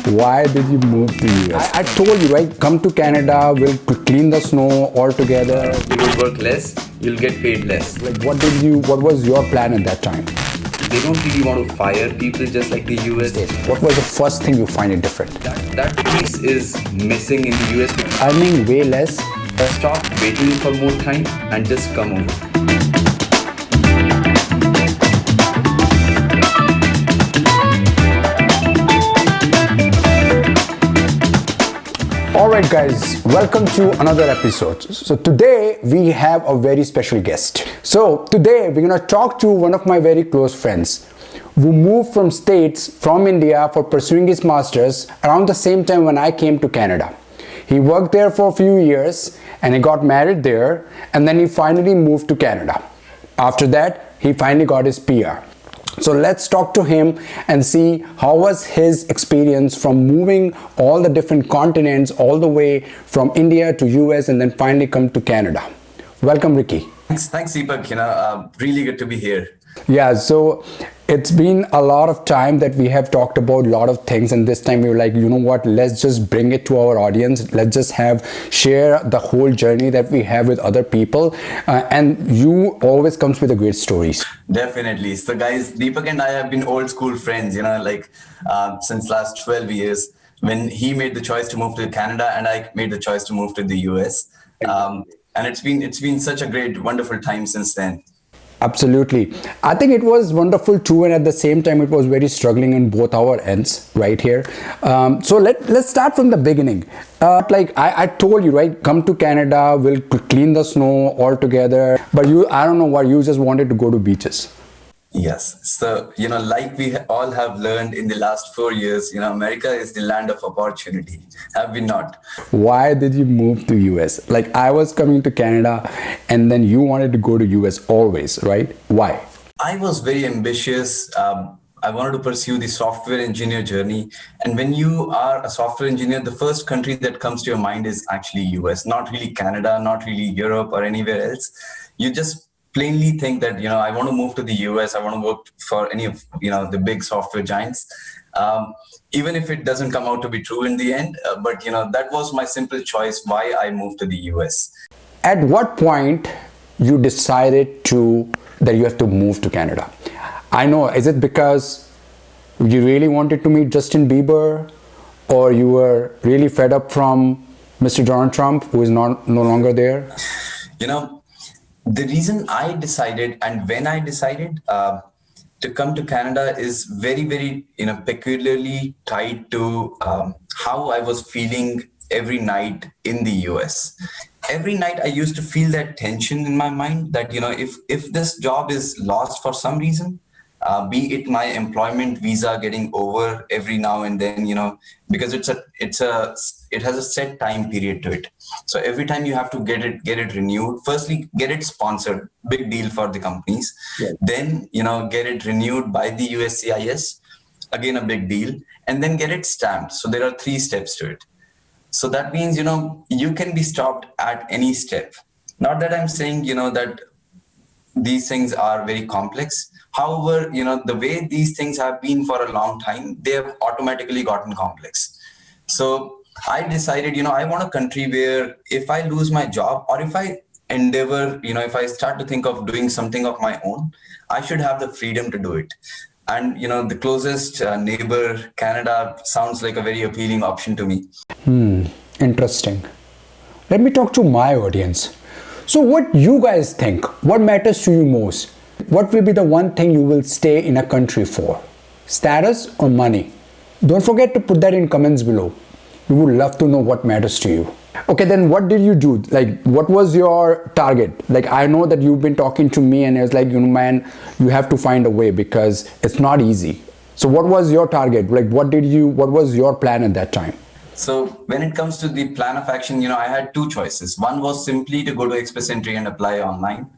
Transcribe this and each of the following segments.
Why did you move to US? I told you, right? Come to Canada, we'll clean the snow all together. You will work less, you'll get paid less. Like, what was your plan at that time? They don't really want to fire people just like the US. What was the first thing you find it different? That piece is missing in the US. Earning way less. Stop waiting for more time and just come over. Alright guys, welcome to another episode. So today we have a very special guest. So today we're gonna talk to one of my very close friends who moved from States from India for pursuing his masters around the same time when I came to Canada. He worked there for a few years and he got married there, and then he finally moved to Canada. After that, he finally got his PR. So let's talk to him and see how was his experience from moving all the different continents all the way from India to US and then finally come to Canada. Welcome, Ricky. Thanks, Deepak. Really good to be here. Yeah, so it's been a lot of time that we have talked about a lot of things, and this time we were like, you know what, let's just bring it to our audience. Let's just share the whole journey that we have with other people, and you always comes with the great stories. Definitely. So guys, Deepak and I have been old school friends, since last 12 years, when he made the choice to move to Canada and I made the choice to move to the US. And it's been such a great, wonderful time since then. Absolutely. I think it was wonderful too, and at the same time it was very struggling on both our ends right here. So let's start from the beginning. I told you, right, come to Canada, we'll clean the snow all together, but I don't know why, you just wanted to go to beaches. Yes. So, like we all have learned in the last 4 years, America is the land of opportunity. Have we not? Why did you move to US? Like, I was coming to Canada and then you wanted to go to US always, right? Why? I was very ambitious. I wanted to pursue the software engineer journey. And when you are a software engineer, the first country that comes to your mind is actually US, not really Canada, not really Europe or anywhere else. You just plainly think that, I want to move to the US, I want to work for any of, the big software giants, even if it doesn't come out to be true in the end. But, that was my simple choice why I moved to the US. At what point you decided that you have to move to Canada? I know, is it because you really wanted to meet Justin Bieber, or you were really fed up from Mr. Donald Trump, who is no longer there? The reason I decided and when I decided to come to Canada is very, very, peculiarly tied to how I was feeling every night in the US. Every night I used to feel that tension in my mind that, if this job is lost for some reason, be it my employment visa getting over every now and then, because it has a set time period to it. So every time you have to get it renewed. Firstly, get it sponsored, big deal for the companies. Yeah. Then, get it renewed by the USCIS, again, a big deal, and then get it stamped. So there are 3 steps to it. So that means, you can be stopped at any step. Not that I'm saying, that these things are very complex. However, the way these things have been for a long time, they have automatically gotten complex. So I decided, I want a country where if I lose my job or if I endeavor, if I start to think of doing something of my own, I should have the freedom to do it. And, the closest neighbor, Canada, sounds like a very appealing option to me. Interesting. Let me talk to my audience. So what you guys think? What matters to you most? What will be the one thing you will stay in a country for? Status or money? Don't forget to put that in comments below. We would love to know what matters to you. Okay, then what did you do? Like, what was your target? Like, I know that you've been talking to me and it's like, man, you have to find a way because it's not easy. So what was your target? Like, what was your plan at that time? So when it comes to the plan of action, I had 2 choices. One was simply to go to Express Entry and apply online.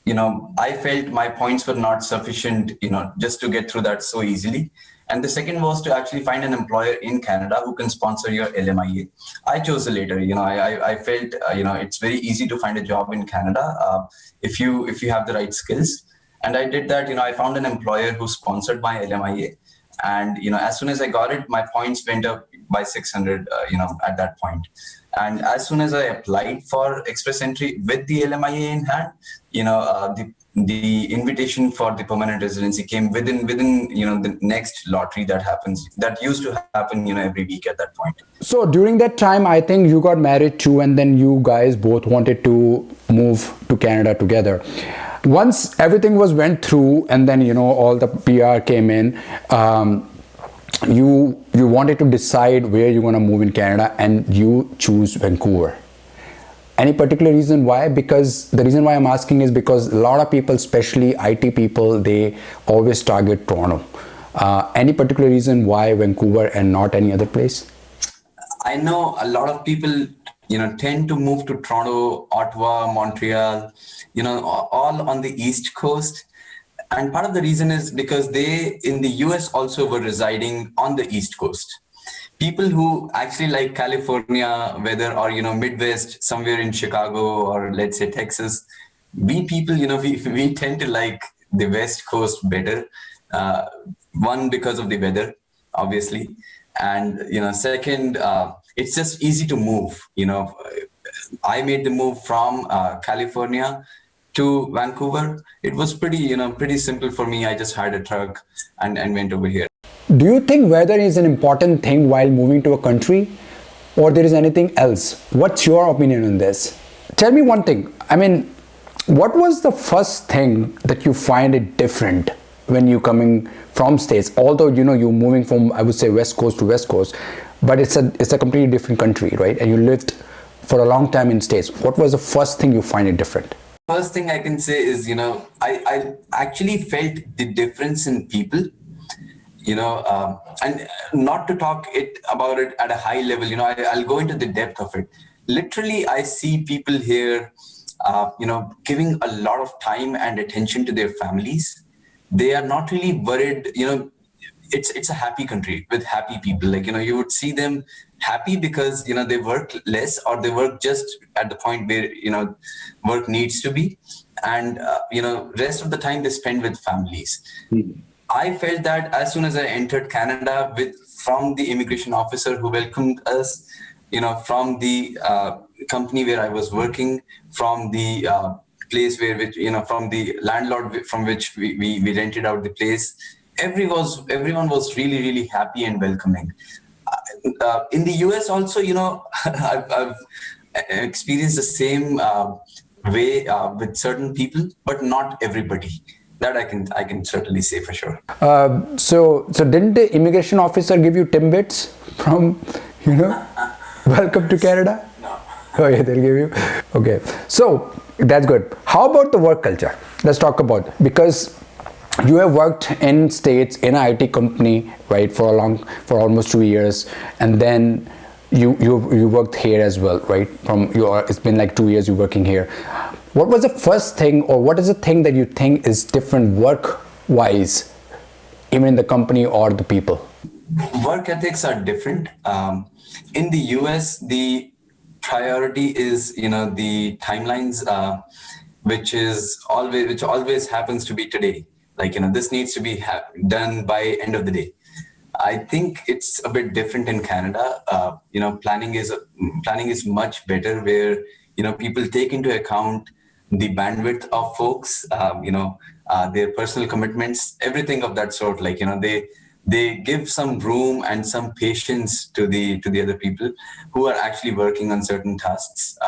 I felt my points were not sufficient, just to get through that so easily. And the second was to actually find an employer in Canada who can sponsor your LMIA. I chose the later. I felt, it's very easy to find a job in Canada if you have the right skills. And I did that. I found an employer who sponsored my LMIA. And as soon as I got it, my points went up by 600. At that point, and as soon as I applied for express entry with the LMIA in hand, the invitation for the permanent residency came within the next lottery that used to happen every week at that point. So during that time, I think you got married too, and then you guys both wanted to move to Canada together. Once everything was went through, and then all the PR came in, you wanted to decide where you're gonna move in Canada, and you choose Vancouver. Any particular reason why? Because the reason why I'm asking is because a lot of people, especially IT people, they always target Toronto. Any particular reason why Vancouver and not any other place? I know a lot of people, tend to move to Toronto, Ottawa, Montreal, all on the East Coast. And part of the reason is because they, in the US, also were residing on the East Coast. People who actually like California weather, or, Midwest, somewhere in Chicago, or let's say Texas, we people, we tend to like the West Coast better. One, because of the weather, obviously. And, second, it's just easy to move. I made the move from California to Vancouver. It was pretty simple for me. I just hired a truck and went over here. Do you think weather is an important thing while moving to a country, or there is anything else? What's your opinion on this? Tell me one thing. I mean, what was the first thing that you find it different when you coming from States? Although you're moving from, I would say, West Coast to West Coast, but it's a completely different country, right? And you lived for a long time in States. What was the first thing you find it different? First thing I can say is, I actually felt the difference in people, and not to talk about it at a high level, I'll go into the depth of it. Literally, I see people here, giving a lot of time and attention to their families. They are not really worried, it's a happy country with happy people. Like, you would see them happy because, they work less, or they work just at the point where, work needs to be. And, rest of the time they spend with families. I felt that as soon as I entered Canada from the immigration officer who welcomed us, from the company where I was working, from the place from the landlord from which we rented out the place, everyone was really, really happy and welcoming. In the US also, I've experienced the same way with certain people, but not everybody. That I can certainly say for sure. So didn't the immigration officer give you Timbits from, welcome to Canada? No. Oh yeah, they'll give you. Okay, so that's good. How about the work culture? Let's talk about, because you have worked in States in an IT company, right, for almost 2 years, and then you worked here as well, right? It's been like 2 years you're working here. What was the first thing, or what is the thing that you think is different work-wise, even in the company or the people? Work ethics are different. In the US, the priority is, the timelines, which always happens to be today. Like, this needs to be done by end of the day. I think it's a bit different in Canada. Planning is much better, where, people take into account the bandwidth of folks, their personal commitments, everything of that sort. Like, they give some room and some patience to the other people who are actually working on certain tasks.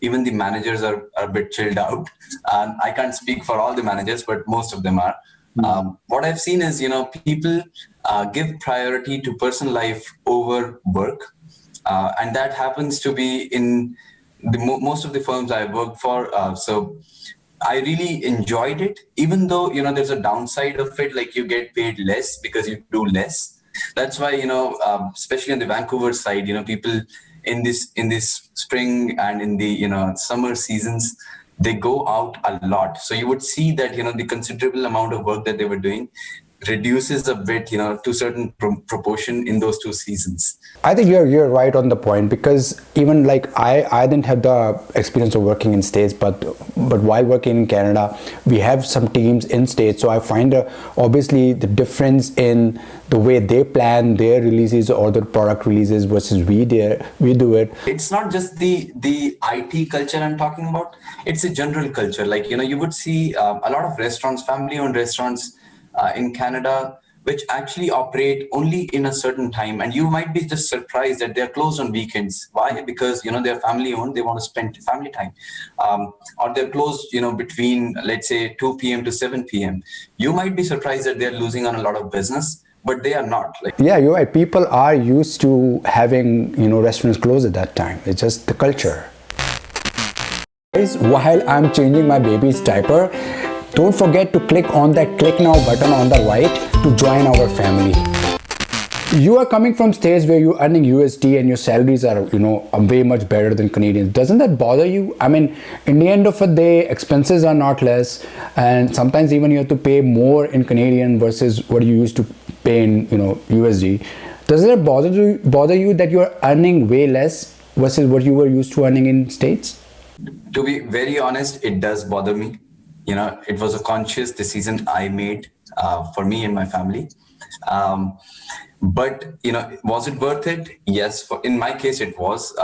Even the managers are a bit chilled out. I can't speak for all the managers, but most of them are. What I've seen is, people give priority to personal life over work. And that happens to be in most of the firms I've worked for. So I really enjoyed it, even though, there's a downside of it, like you get paid less because you do less. That's why, especially on the Vancouver side, people in this spring and in the, summer seasons, they go out a lot. So you would see that, the considerable amount of work that they were doing, reduces a bit, to certain proportion in those 2 seasons. I think you're right on the point, because even like I didn't have the experience of working in States, but while working in Canada, we have some teams in States. So I find obviously the difference in the way they plan their releases or their product releases versus we do it. It's not just the IT culture I'm talking about. It's a general culture. Like, you would see a lot of restaurants, family-owned restaurants in Canada, which actually operate only in a certain time. And you might be just surprised that they're closed on weekends. Why? Because, they're family owned, they want to spend family time. Or they're closed, between, let's say, 2 p.m. to 7 p.m. You might be surprised that they're losing on a lot of business, but they are not. Like, yeah, you're right. People are used to having, restaurants close at that time. It's just the culture. Guys, while I'm changing my baby's diaper, don't forget to click on that click now button on the right to join our family. You are coming from states where you're earning USD and your salaries are, way much better than Canadians. Doesn't that bother you? I mean, in the end of the day, expenses are not less, and sometimes even you have to pay more in Canadian versus what you used to pay in, USD. Doesn't it bother you that you're earning way less versus what you were used to earning in States? To be very honest, it does bother me. It was a conscious decision I made for me and my family. But, was it worth it? Yes. In my case, it was.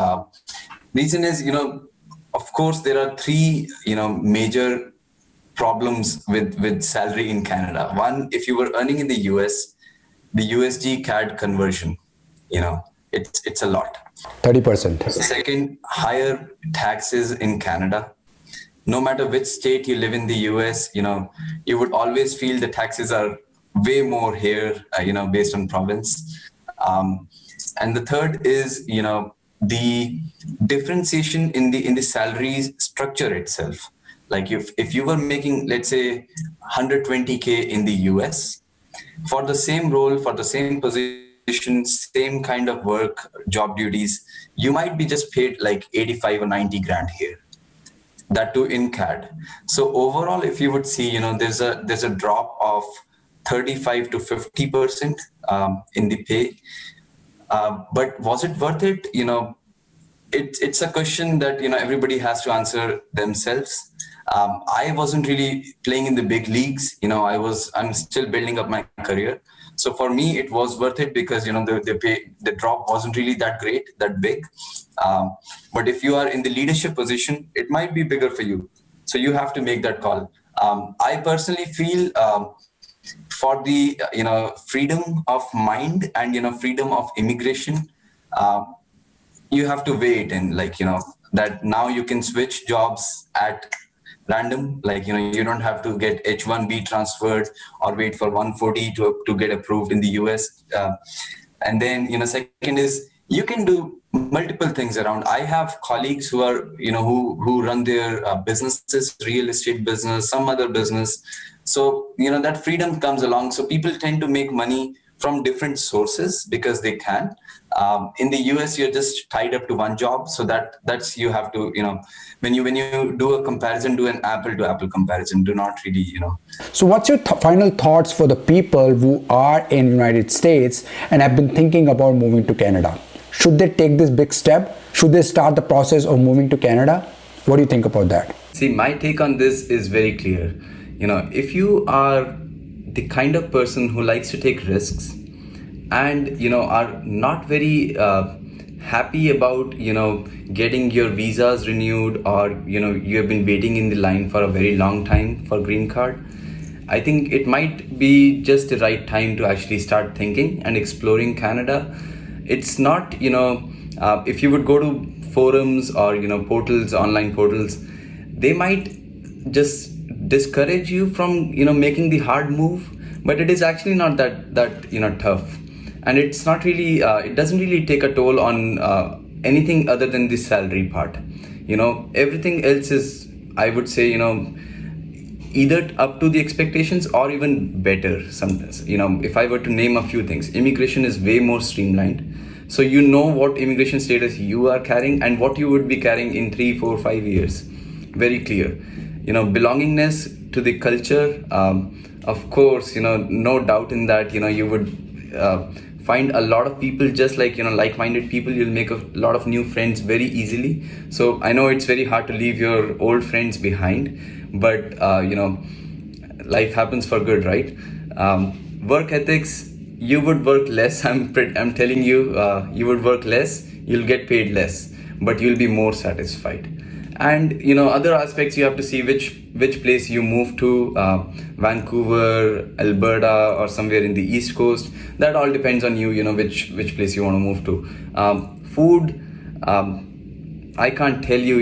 Reason is, of course, there are three, major problems with salary in Canada. One, if you were earning in the US, the USD CAD conversion, it's a lot. 30%. Second, higher taxes in Canada. No matter which state you live in the US, you would always feel the taxes are way more here, based on province. And the third is, the differentiation in the salary structure itself. Like if you were making, let's say, 120K in the US, for the same role, for the same position, same kind of work, job duties, you might be just paid like 85 or 90 grand here. That too in CAD. So overall, if you would see, there's a drop of 35 to 50% in the pay. But was it worth it? It's a question that everybody has to answer themselves. I wasn't really playing in the big leagues. I'm still building up my career. So for me, it was worth it because the drop wasn't really that big. But if you are in the leadership position, it might be bigger for you. So you have to make that call. I personally feel for the freedom of mind and freedom of immigration, you have to wait and that now you can switch jobs at random, you don't have to get H1B transferred or wait for 140 to get approved in the US. And then second is you can do multiple things around. I have colleagues who are who run their businesses, real estate business, some other business. So that freedom comes along. So people tend to make money from different sources because they can. In the US, you're just tied up to one job. So that's you have to, when you do a comparison, do an apple to apple comparison. Do not really, So what's your final thoughts for the people who are in United States and have been thinking about moving to Canada? Should they take this big step? Should they start the process of moving to Canada? What do you think about that? See, my take on this is very clear. If you are the kind of person who likes to take risks and are not very happy about getting your visas renewed, or you have been waiting in the line for a very long time for green card, I think it might be just the right time to actually start thinking and exploring Canada. It's not if you would go to forums or portals, online portals, they might just discourage you from making the hard move, but it is actually not that tough, and it's not really it doesn't really take a toll on anything other than the salary part. Everything else is, I would say, either up to the expectations or even better sometimes. If I were to name a few things, immigration is way more streamlined, so what immigration status you are carrying and what you would be carrying in 3, 4, 5 years. Very clear. Belongingness to the culture Of course, no doubt in that, you would find a lot of people just like, like-minded people. You'll make a lot of new friends very easily. So I know it's very hard to leave your old friends behind, but, life happens for good, right? Work ethics, you would work less. I'm telling you, you would work less, you'll get paid less, but you'll be more satisfied. And other aspects, you have to see which place you move to, Vancouver, Alberta, or somewhere in the East Coast. That all depends on you, which place you want to move to. Food, I can't tell you,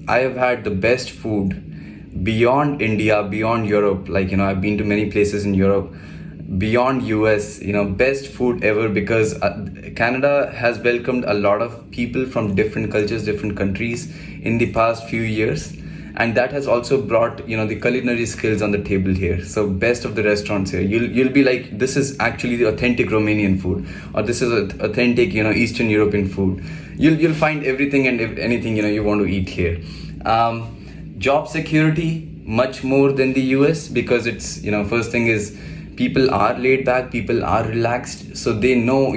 I have had the best food beyond India, beyond Europe. Like, I've been to many places in Europe, beyond US, best food ever, because Canada has welcomed a lot of people from different cultures, different countries in the past few years. And that has also brought, the culinary skills on the table here. So best of the restaurants here. You'll be like, this is actually the authentic Romanian food, or this is authentic, Eastern European food. You'll find everything and anything, you want to eat here. Job security, much more than the US, because it's, first thing is, people are laid back, people are relaxed, so they know,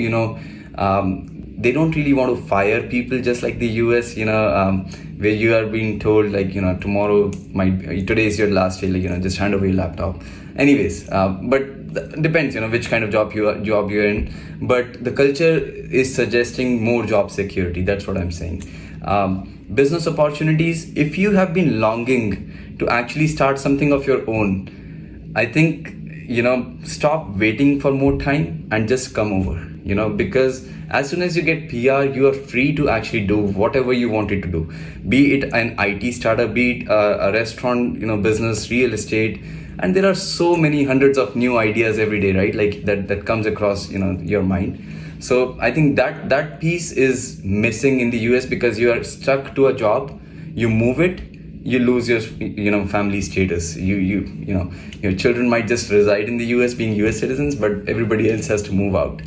they don't really want to fire people just like the US, where you are being told like, tomorrow today is your last day, like, just hand over your laptop. Anyways, but depends, which kind of job you're in. But the culture is suggesting more job security. That's what I'm saying. Business opportunities. If you have been longing to actually start something of your own, I think, stop waiting for more time and just come over, because as soon as you get PR, you are free to actually do whatever you wanted to do, be it an IT startup, be it a restaurant, business, real estate. And there are so many hundreds of new ideas every day, right? Like that comes across, your mind. So I think that piece is missing in the US, because you are stuck to a job, you move it, you lose your family status. Your children might just reside in the US being US citizens, but everybody else has to move out.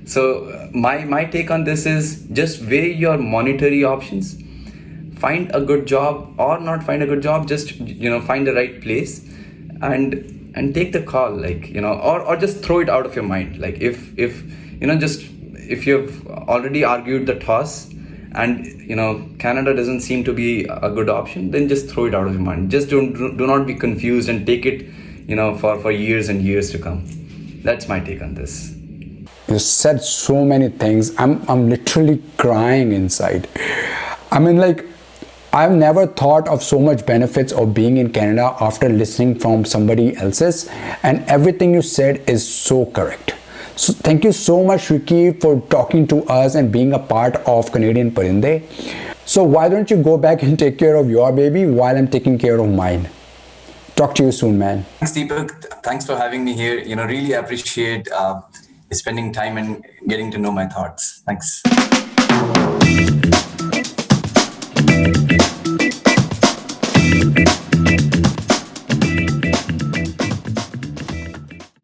So my take on this is, just weigh your monetary options, find a good job or not find a good job, just find the right place and take the call, like, or just throw it out of your mind. Like if you've already argued the toss and Canada doesn't seem to be a good option, then just throw it out of your mind. Just do not be confused and take it for years and years to come. That's my take on this. You said so many things. I'm literally crying inside. I mean, like, I've never thought of so much benefits of being in Canada after listening from somebody else's, and everything you said is so correct. So thank you so much, Ricky, for talking to us and being a part of Canadian Parinde. So why don't you go back and take care of your baby while I'm taking care of mine? Talk to you soon, man. Thanks, Deepak. Thanks for having me here. Really appreciate spending time and getting to know my thoughts. Thanks.